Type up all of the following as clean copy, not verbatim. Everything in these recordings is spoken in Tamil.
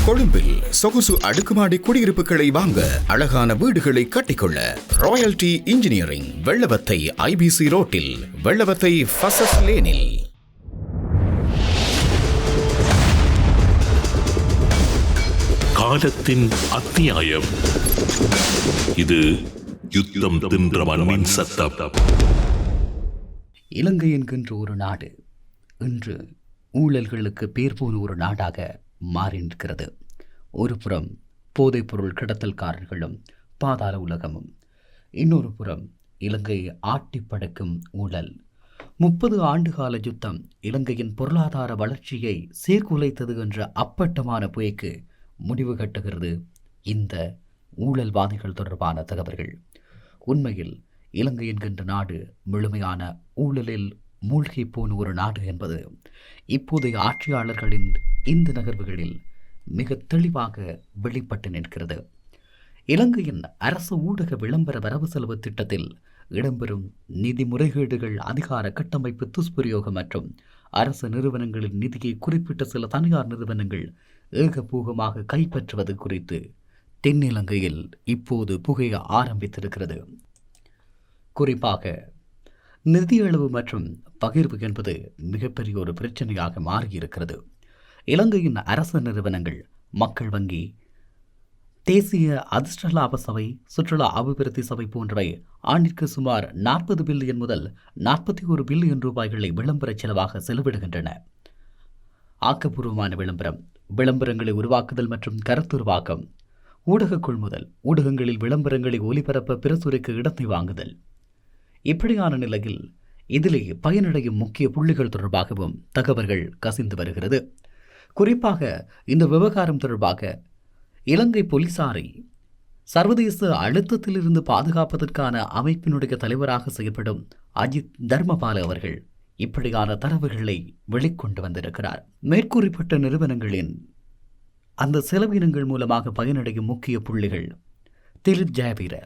கொழும்பில் சொகுசு அடுக்குமாடி குடியிருப்புகளை வாங்க, அழகான வீடுகளை கட்டிக்கொள்ள ராயல்டி இன்ஜினியரிங், வெள்ளவத்தை ஐபிசி ரோட்டில், வெள்ளவத்தை ஃபசஸ் லேனில். காலத்தின் அத்தியாயம். இது யுத்தம் தின்ற மண்ணின் சத்தம். இலங்கை என்கின்ற ஒரு நாடு இன்று ஊழல்களுக்கு பேர் போன ஒரு நாடாக மாறி நிற்கிறது. ஒரு புறம் போதைப்பொருள் கடத்தல்காரர்களும் பாதாள உலகமும், இன்னொரு புறம் இலங்கையை ஆட்டி படைக்கும் ஊழல். 30 ஆண்டுகால யுத்தம் இலங்கையின் பொருளாதார வளர்ச்சியை சீர்குலைத்தது என்ற அப்பட்டமான புயக்கு முடிவு கட்டுகிறது இந்த ஊழல்வாதிகள் தொடர்பான தகவல்கள். உண்மையில் இலங்கை என்கின்ற நாடு முழுமையான ஊழலில் மூழ்கி போன ஒரு நாடு என்பது இப்போதைய ஆட்சியாளர்களின் இந்த நகர்வுகளில் மிக தெளிவாக வெளிப்பட்டு நிற்கிறது. இலங்கையின் அரசு ஊடக விளம்பர வரவு செலவு திட்டத்தில் இடம்பெறும் நிதி முறைகேடுகள், அதிகார கட்டமைப்பு துஷ்பிரயோகம் மற்றும் அரசு நிறுவனங்களின் நிதியை குறிப்பிட்ட சில தனியார் நிறுவனங்கள் ஏகபோகமாக கைப்பற்றுவது குறித்து தென்னிலங்கையில் இப்போது புகைய ஆரம்பித்திருக்கிறது. குறிப்பாக நிதியளவு மற்றும் பகிர்வு என்பது மிகப்பெரிய ஒரு பிரச்சனையாக மாறியிருக்கிறது. இலங்கையின் அரசு நிறுவனங்கள், மக்கள் வங்கி, தேசிய அதிர்ஷ்ட லாப சபை, சுற்றுலா அபிவிருத்தி சபை போன்றவை ஆண்டிற்கு சுமார் 40 பில்லியன் முதல் 41 பில்லியன் ரூபாய்களை விளம்பர செலவாக செலவிடுகின்றன. ஆக்கப்பூர்வமான விளம்பரம், விளம்பரங்களை உருவாக்குதல் மற்றும் கருத்துருவாக்கம், ஊடக கொள்முதல், ஊடகங்களில் விளம்பரங்களை ஒலிபரப்ப பிரசுரிக்க இடத்தை வாங்குதல், இப்படியான நிலையில் இதிலே பயனடையும் முக்கிய புள்ளிகள் தொடர்பாகவும் தகவல்கள் கசிந்து வருகிறது. குறிப்பாக இந்த விவகாரம் தொடர்பாக இலங்கை போலீசாரை சர்வதேச அழுத்தத்திலிருந்து பாதுகாப்பதற்கான அமைப்பினுடைய தலைவராக செயல்படும் அஜித் தர்மபால அவர்கள் இப்படியான தரவுகளை வெளிக்கொண்டு வந்திருக்கிறார். மேற்கூறிப்பட்ட நிறுவனங்களின் அந்த செலவினங்கள் மூலமாக பயனடையும் முக்கிய புள்ளிகள். திலிப் ஜெயவீர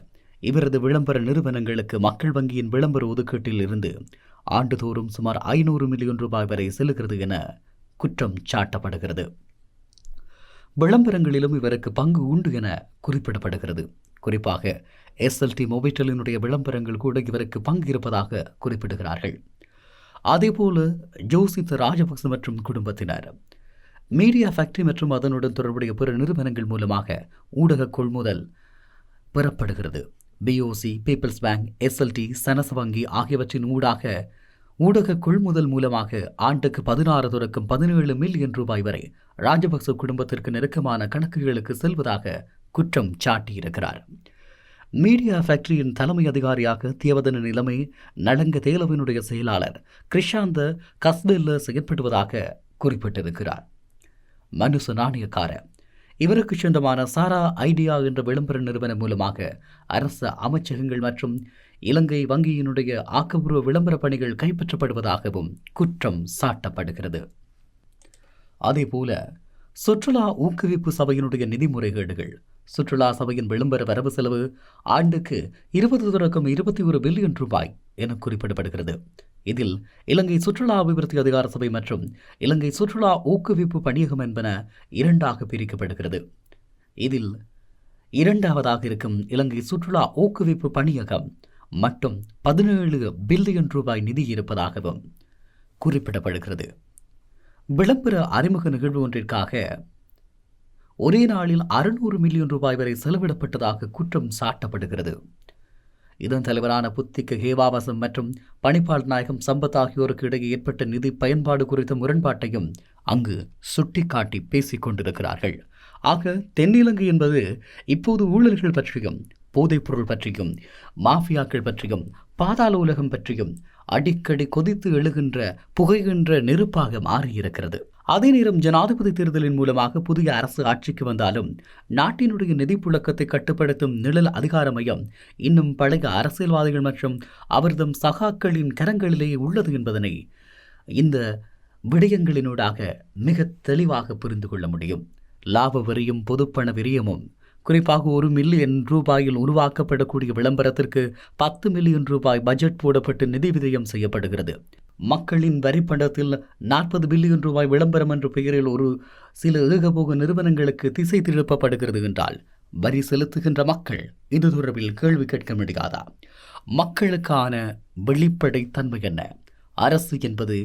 இவரது விளம்பர நிறுவனங்களுக்கு மக்கள் வங்கியின் விளம்பர ஒதுக்கீட்டில் இருந்து ஆண்டுதோறும் சுமார் 500 மில்லியன் ரூபாய் வரை செல்கிறது என குற்றம் சாட்டப்படுகிறது. விளம்பரங்களிலும் இவருக்கு பங்கு உண்டு என குறிப்பிடப்படுகிறது. குறிப்பாக SLT மொபைட்டலினுடைய விளம்பரங்கள் கூட இவருக்கு பங்கு இருப்பதாக குறிப்பிடுகிறார்கள். அதேபோல ஜோசித் ராஜபக்ச மற்றும் குடும்பத்தினர் மீடியா ஃபேக்டரி மற்றும் அதனுடன் தொடர்புடைய பிற நிறுவனங்கள் மூலமாக ஊடக கொள்முதல் பெறப்படுகிறது. BOC, peoples bank, SLT, Sanasa வங்கி ஆகியவற்றின் ஊடக கொள்முதல் மூலமாக ஆண்டுக்கு 16 தொடக்கம் 17 மில்லியன் ரூபாய் வரை ராஜபக்ச குடும்பத்திற்கு நெருக்கமான கணக்குகளுக்கு செல்வதாக குற்றம் சாட்டியிருக்கிறார். மீடியா ஃபேக்டரியின் தலைமை அதிகாரியாக தியவதன நிலைமை நலங்க தேலவினுடைய செயலாளர் கிருஷாந்த கஸ்பெல்ல செயற்படுவதாக குறிப்பிட்டிருக்கிறார். மனுச நாணயக்கார இவருக்கு சொந்தமான சாரா ஐடியா என்ற விளம்பர நிறுவனம் மூலமாக அரசு அமைச்சகங்கள் மற்றும் இலங்கை வங்கியினுடைய ஆக்கப்பூர்வ விளம்பர பணிகள் கைப்பற்றப்படுவதாகவும் குற்றம் சாட்டப்படுகிறது. அதேபோல சுற்றுலா ஊக்குவிப்பு சபையினுடைய நிதி முறைகேடுகள். சுற்றுலா சபையின் விளம்பர வரவு செலவு ஆண்டுக்கு 20 தொடக்கம் 21 பில்லியன் ரூபாய் என குறிப்பிடப்படுகிறது. இதில் இலங்கை சுற்றுலா அபிவிருத்தி அதிகார சபை மற்றும் இலங்கை சுற்றுலா ஊக்குவிப்பு பணியகம் என்பன இரண்டாக பிரிக்கப்படுகிறது. இதில் இரண்டாவதாக இருக்கும் இலங்கை சுற்றுலா ஊக்குவிப்பு பணியகம் மட்டும் 17 பில்லியன் ரூபாய் நிதி இருப்பதாகவும் குறிப்பிடப்படுகிறது. விளம்பர அறிமுக நிகழ்வு ஒன்றிற்காக ஒரே நாளில் 600 மில்லியன் ரூபாய் வரை செலவிடப்பட்டதாக குற்றம் சாட்டப்படுகிறது. இதன் தலைவரான புத்திக ஹேவாவசம் மற்றும் பணிப்பாளர் நாயகம் சம்பத் ஆகியோருக்கு இடையே ஏற்பட்ட நிதி பயன்பாடு குறித்த முரண்பாட்டையும் அங்கு சுட்டிக்காட்டி பேசிக் கொண்டிருக்கிறார்கள். ஆக தென்னிலங்கை என்பது இப்போது ஊழல்கள் பற்றியும், போதைப்பொருள் பற்றியும், மாஃபியாக்கள் பற்றியும், பாதாள உலகம் பற்றியும் அடிக்கடி கொதித்து எழுகின்ற புகைகின்ற நெருப்பாக மாறியிருக்கிறது. அதே நேரம் ஜனாதிபதி தேர்தலின் மூலமாக புதிய அரசு ஆட்சிக்கு வந்தாலும் நாட்டினுடைய நிதி புழக்கத்தை கட்டுப்படுத்தும் நிழல் அதிகார மையம் இன்னும் பழைய அரசியல்வாதிகள் மற்றும் அவர்தம் சகாக்களின் கரங்களிலேயே உள்ளது என்பதனை இந்த விடயங்களினூடாக மிக தெளிவாக புரிந்து கொள்ள முடியும். லாப வெறியும் பொதுப்பண விரியமும், குறிப்பாக 1 மில்லியன் ரூபாயில் உருவாக்கப்படக்கூடிய விளம்பரத்திற்கு 10 மில்லியன் ரூபாய் பட்ஜெட் போடப்பட்டு நிதி விதயம் செய்யப்படுகிறது. மக்களின் வரிப்பணத்தில் 40 பில்லியன் ரூபாய் விளம்பரம் என்ற பெயரில் ஒரு சில ஏகபோக நிறுவனங்களுக்கு திசை திருப்பப்படுகிறது என்றால் வரி செலுத்துகின்ற மக்கள் இது தொடர்பில் கேள்வி கேட்க முடியாதா? மக்களுக்கான வெளிப்படைத்தன்மை என்ன? அரசு என்பது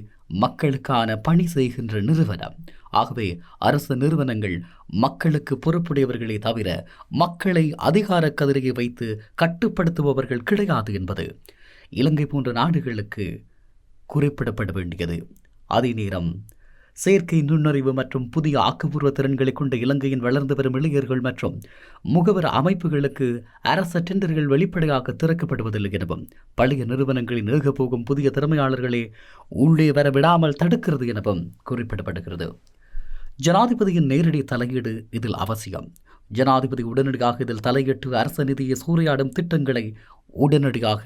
மக்களுக்கான பணி செய்கின்ற நிறுவனம். ஆகவே அரசு நிறுவனங்கள் மக்களுக்கு பொறுப்புடையவர்களே தவிர மக்களை அதிகார கதிரையை வைத்து கட்டுப்படுத்துபவர்கள் கிடையாது என்பது இலங்கை போன்ற நாடுகளுக்கு குறிப்பிடப்பட வேண்டியது. அதே நேரம் செயற்கை நுண்ணறிவு மற்றும் புதிய ஆக்கப்பூர்வ திறன்களை கொண்ட இலங்கையின் வளர்ந்து வரும் இளைஞர்கள் மற்றும் முகவர் அமைப்புகளுக்கு அரச டெண்டர்கள் வெளிப்படையாக திறக்கப்படுவதில்லை எனவும் பழைய நிறுவனங்களின் ஏகபோகும் புதிய திறமையாளர்களை உள்ளே வர விடாமல் தடுக்கிறது எனவும் குறிப்பிடப்படுகிறது. ஜனாதிபதியின் நேரடி தலையீடு இதில் அவசியம். ஜனாதிபதி உடனடியாக இதில் தலையிட்டு அரச நிதியை சூறையாடும் திட்டங்களை உடனடியாக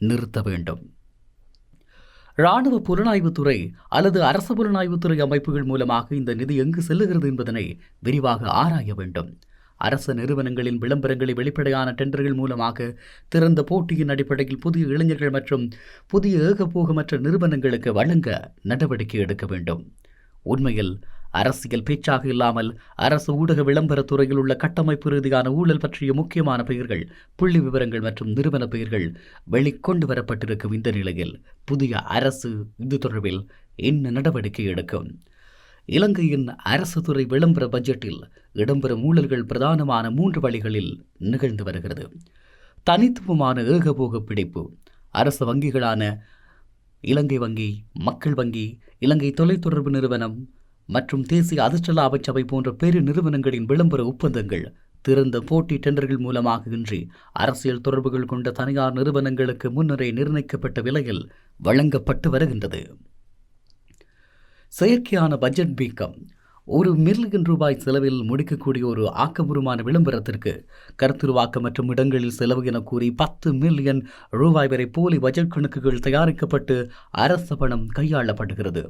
நிறுத்த வேண்டும். இராணுவ புலனாய்வுத்துறை அல்லது அரசு புலனாய்வுத்துறை அமைப்புகள் மூலமாக இந்த நிதி எங்கு செல்லுகிறது என்பதனை விரிவாக ஆராய வேண்டும். அரச நிறுவனங்களின் விளம்பரங்களை வெளிப்படையான டெண்டர்கள் மூலமாக திறந்த போட்டியின் அடிப்படையில் புதிய இளைஞர்கள் மற்றும் புதிய ஏகபோகமற்ற நிறுவனங்களுக்கு வழங்க நடவடிக்கை எடுக்க வேண்டும். உண்மையில் அரசியல் பேச்சாக இல்லாமல் அரசு ஊடக விளம்பரத் துறையில் உள்ள கட்டமைப்பு ரீதியான ஊழல் பற்றிய முக்கியமான பெயர்கள், புள்ளி விவரங்கள் மற்றும் நிறுவன பெயர்கள் வெளிக்கொண்டு வரப்பட்டிருக்கும் இந்த நிலையில் புதிய அரசு இது தொடர்பில் என்ன நடவடிக்கை எடுக்கும்? இலங்கையின் அரசு துறை விளம்பர பட்ஜெட்டில் இடம்பெறும் ஊழல்கள் பிரதானமான 3 வழிகளில் நிகழ்ந்து வருகிறது. தனித்துவமான ஏகபோக பிடிப்பு. அரசு வங்கிகளான இலங்கை வங்கி, மக்கள் வங்கி, இலங்கை தொலைத்தொடர்பு நிறுவனம் மற்றும் தேசிய அதிர்ஷ்ட லாப சபை போன்ற பெரு நிறுவனங்களின் விளம்பர ஒப்பந்தங்கள் திறந்த போட்டி டெண்டர்கள் மூலமாக இன்றி அரசியல் தொடர்புகள் கொண்ட தனியார் நிறுவனங்களுக்கு முன்னரே நிர்ணயிக்கப்பட்ட விலையில் வழங்கப்பட்டு வருகின்றது. செயற்கையான பட்ஜெட் வீக்கம். 1 மில்லியன் ரூபாய் செலவில் முடிக்கக்கூடிய ஒரு ஆக்கப்பூர்வமான விளம்பரத்திற்கு கருத்துருவாக்கம் மற்றும் இடங்களில் செலவு என கூறி 10 மில்லியன் ரூபாய் வரை போலி பட்ஜெட் கணக்குகள் தயாரிக்கப்பட்டு அரச பணம் கையாளப்படுகிறது.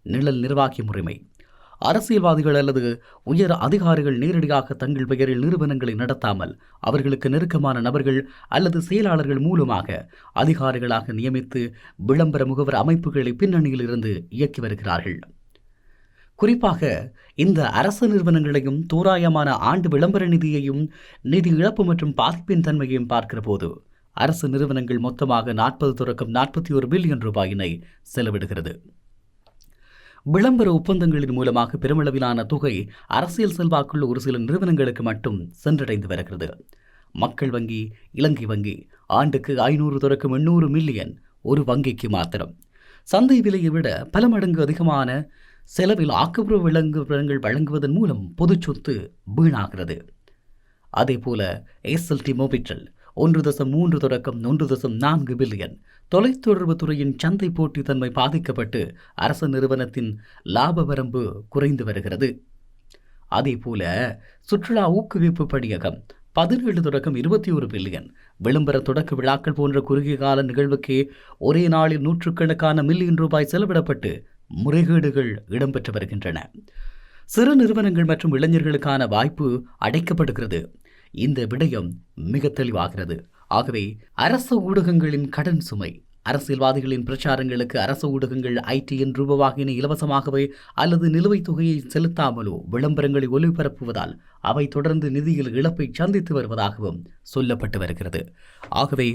நிழல் நிர்வாகி முறைமை. அரசியல்வாதிகள் அல்லது உயர் அதிகாரிகள் நேரடியாக தங்கள் பெயரில் நிறுவனங்களை நடத்தாமல் அவர்களுக்கு நெருக்கமான நபர்கள் அல்லது செயலாளர்கள் மூலமாக அதிகாரிகளாக நியமித்து விளம்பர முகவர் அமைப்புகளை பின்னணியில் இருந்து இயக்கி வருகிறார்கள். குறிப்பாக இந்த அரசு நிறுவனங்களையும் தோராயமான ஆண்டு விளம்பர நிதியையும் நிதி இழப்பு மற்றும் பாதிப்பின் தன்மையையும் பார்க்கிற போது அரசு நிறுவனங்கள் மொத்தமாக 40 தொடக்கம் 41 பில்லியன் ரூபாயினை செலவிடுகிறது. விளம்பர ஒப்பந்தங்களின் மூலமாக பெருமளவிலான தொகை அரசியல் செல்வாக்குள்ள ஒரு சில நிறுவனங்களுக்கு மட்டும் சென்றடைந்து வருகிறது. மக்கள் வங்கி, இலங்கை வங்கி ஆண்டுக்கு 500 தொடக்கம் 800 மில்லியன் ஒரு வங்கிக்கு மாத்திரம். சந்தை விலையை விட பல மடங்கு அதிகமான செலவில் ஆக்கப்பூர்வ விளம்பரங்கள் வழங்குவதன் மூலம் பொது சொத்து வீணாகிறது. அதேபோல SLT மொபிட்டல் 1.3 தொடக்கம் 1.4 பில்லியன். தொலைத்தொடர்பு துறையின் சந்தை போட்டி தன்மை பாதிக்கப்பட்டு அரசு நிறுவனத்தின் லாப வரம்பு குறைந்து வருகிறது. அதேபோல சுற்றுலா ஊக்குவிப்பு பணியகம் 17 தொடக்கம் 21 பில்லியன். விளம்பர தொடக்க விழாக்கள் போன்ற குறுகிய கால நிகழ்வுக்கே ஒரே நாளில் நூற்றுக்கணக்கான மில்லியன் ரூபாய் செலவிடப்பட்டு முறைகேடுகள் இடம்பெற்று வருகின்றன. சிறு நிறுவனங்கள் மற்றும் இளைஞர்களுக்கான வாய்ப்பு அடைக்கப்படுகிறது. இந்த விடயம் மிக தெளிவாகிறது. ஆகவே அரசு ஊடகங்களின் கடன் சுமை. அரசியல்வாதிகளின் பிரச்சாரங்களுக்கு அரசு ஊடகங்கள் ITN ரூபாவாகின இலவசமாகவே அல்லது நிலுவைத் தொகையை செலுத்தாமலோ விளம்பரங்களை ஒளிபரப்புவதால் அவை தொடர்ந்து நிதியில் இழப்பை சந்தித்து வருவதாகவும் சொல்லப்பட்டு வருகிறது. ஆகவே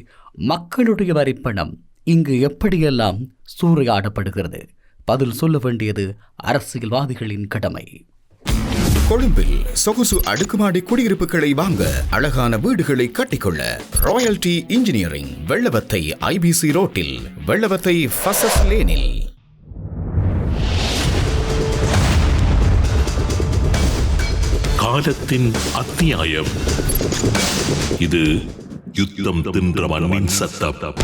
மக்களுடைய வரிப்பணம் இங்கு எப்படியெல்லாம் சூறையாடப்படுகிறது? பதில் சொல்ல வேண்டியது அரசியல்வாதிகளின் கடமை. கொழும்பில் சொகுசு அடுக்குமாடி குடியிருப்புகளை வாங்க, அழகான வீடுகளை கட்டிக்கொள்ள ராயல்டி இன்ஜினியரிங் வெள்ளவத்தை IBC ரோட்டில், வெள்ளவத்தை ஃபசஸ் லேனில். காலத்தின் அத்தியாயம். இது யுத்தம் தின்ற மண்ணின் சத்தம்.